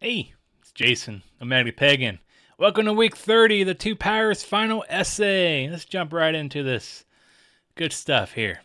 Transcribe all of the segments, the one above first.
Hey, it's Jason, Pagan. Welcome to week 30 of the Two Powers final essay. Let's jump right into this. Good stuff here.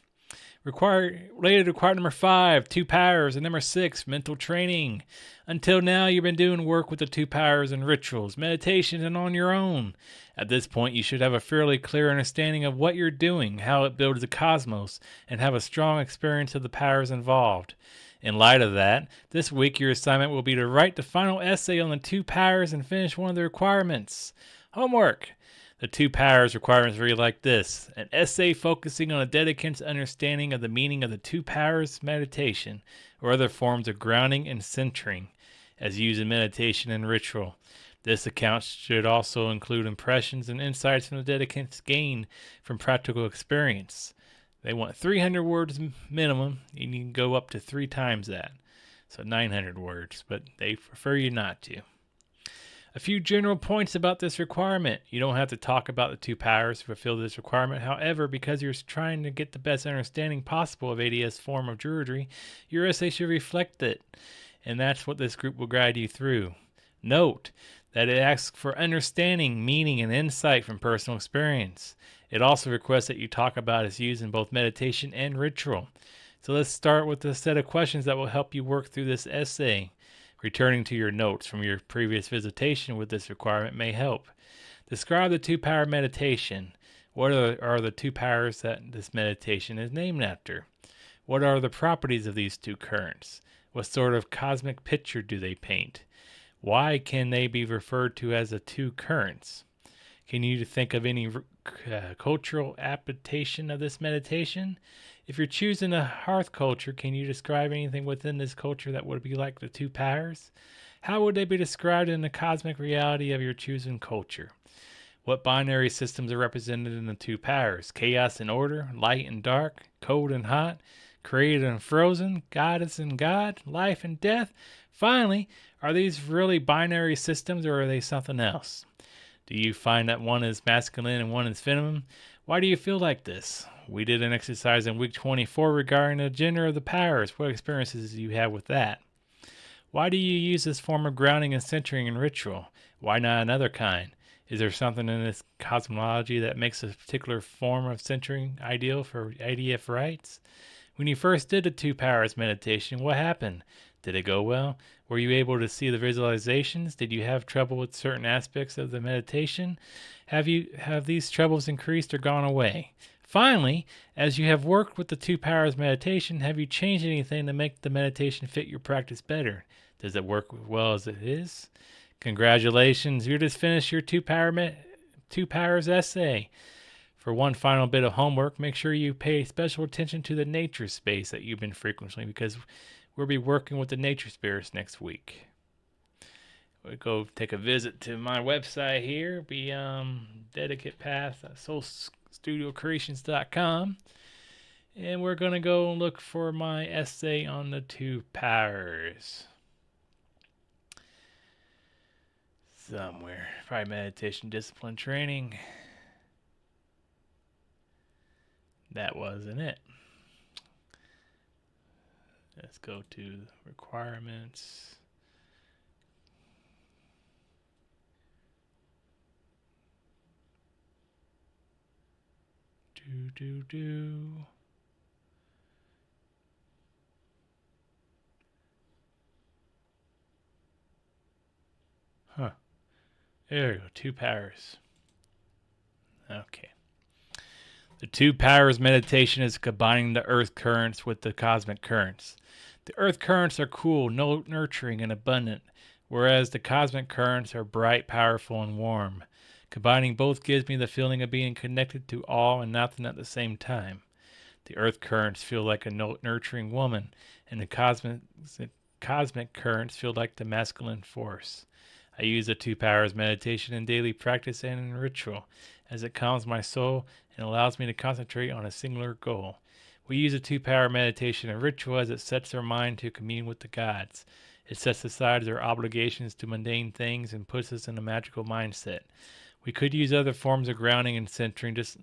Related required number 5, Two Powers, and number 6, mental training. Until now, you've been doing work with the Two Powers and rituals, meditation, and on your own. At this point, you should have a fairly clear understanding of what you're doing, how it builds the cosmos, and have a strong experience of the powers involved. In light of that, this week your assignment will be to write the final essay on the Two Powers and finish one of the requirements. Homework! The Two Powers requirements read like this: an essay focusing on a dedicant's understanding of the meaning of the Two Powers meditation, or other forms of grounding and centering, as used in meditation and ritual. This account should also include impressions and insights from the dedicant's gained from practical experience. They want 300 words minimum, and you can go up to 3 times that. So 900 words, but they prefer you not to. A few general points about this requirement. You don't have to talk about the Two Powers to fulfill this requirement. However, because you're trying to get the best understanding possible of ADF's form of druidry, your essay should reflect it. And that's what this group will guide you through. Note that it asks for understanding, meaning, and insight from personal experience. It also requests that you talk about its use in both meditation and ritual. So let's start with a set of questions that will help you work through this essay. Returning to your notes from your previous visitation with this requirement may help. Describe the two-power meditation. What are the two powers that this meditation is named after? What are the properties of these two currents? What sort of cosmic picture do they paint? Why can they be referred to as the two currents? Can you think of any cultural adaptation of this meditation? If you're choosing a hearth culture, can you describe anything within this culture that would be like the two powers? How would they be described in the cosmic reality of your chosen culture? What binary systems are represented in the two powers? Chaos and order, light and dark, cold and hot, created and frozen, goddess and god, life and death. Finally, are these really binary systems, or are they something else? Do you find that one is masculine and one is feminine? Why do you feel like this? We did an exercise in week 24 regarding the gender of the powers. What experiences do you have with that? Why do you use this form of grounding and centering in ritual? Why not another kind? Is there something in this cosmology that makes a particular form of centering ideal for ADF rites? When you first did the Two Powers meditation, what happened? Did it go well? Were you able to see the visualizations? Did you have trouble with certain aspects of the meditation? Have these troubles increased or gone away? Finally, as you have worked with the Two Powers meditation, have you changed anything to make the meditation fit your practice better? Does it work well as it is? Congratulations, you just finished your Two Powers essay. For one final bit of homework, make sure you pay special attention to the nature space that you've been frequenting, because we'll be working with the nature spirits next week. We'll go take a visit to my website here, Dedicate Path, SoulStudioCreations.com. And we're going to go look for my essay on the Two Powers. Somewhere. Probably meditation, discipline, training. That wasn't it. Let's go to requirements. Huh. There we go. Two powers. Okay. The Two Powers meditation is combining the earth currents with the cosmic currents. The earth currents are cool, nurturing, and abundant, whereas the cosmic currents are bright, powerful, and warm. Combining both gives me the feeling of being connected to all and nothing at the same time. The earth currents feel like a nurturing woman, and the cosmic currents feel like the masculine force. I use the Two Powers meditation in daily practice and in ritual, as it calms my soul and allows me to concentrate on a singular goal. We use a two-power meditation and ritual as it sets our mind to commune with the gods. It sets aside our obligations to mundane things and puts us in a magical mindset. We could use other forms of grounding and centering, just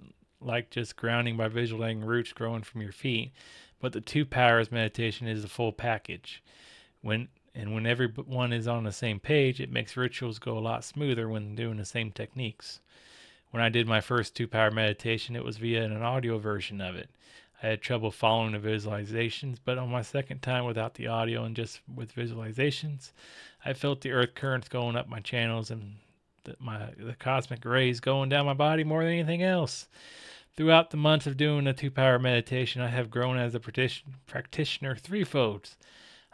grounding by visualizing roots growing from your feet, but the Two Powers meditation is the full package. When And when everyone is on the same page, it makes rituals go a lot smoother when doing the same techniques. When I did my first 2-power meditation, it was via an audio version of it. I had trouble following the visualizations, but on my second time without the audio and just with visualizations, I felt the earth currents going up my channels and the cosmic rays going down my body more than anything else. Throughout the months of doing the 2-power meditation, I have grown as a practitioner threefold.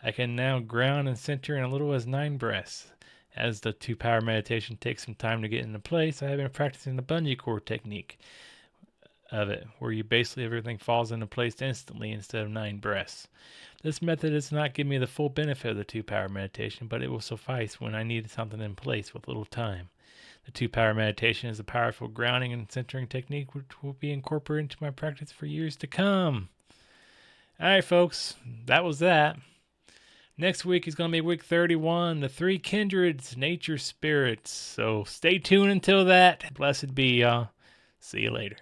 I can now ground and center in as little as 9 breaths. As the 2-power meditation takes some time to get into place, I have been practicing the bungee cord technique of it, where you basically everything falls into place instantly instead of 9 breaths. This method does not give me the full benefit of the 2-power meditation, but it will suffice when I need something in place with little time. The 2-power meditation is a powerful grounding and centering technique which will be incorporated into my practice for years to come. All right, folks, that was that. Next week is going to be week 31, the 3 kindreds, nature spirits. So stay tuned until that. Blessed be y'all. See you later.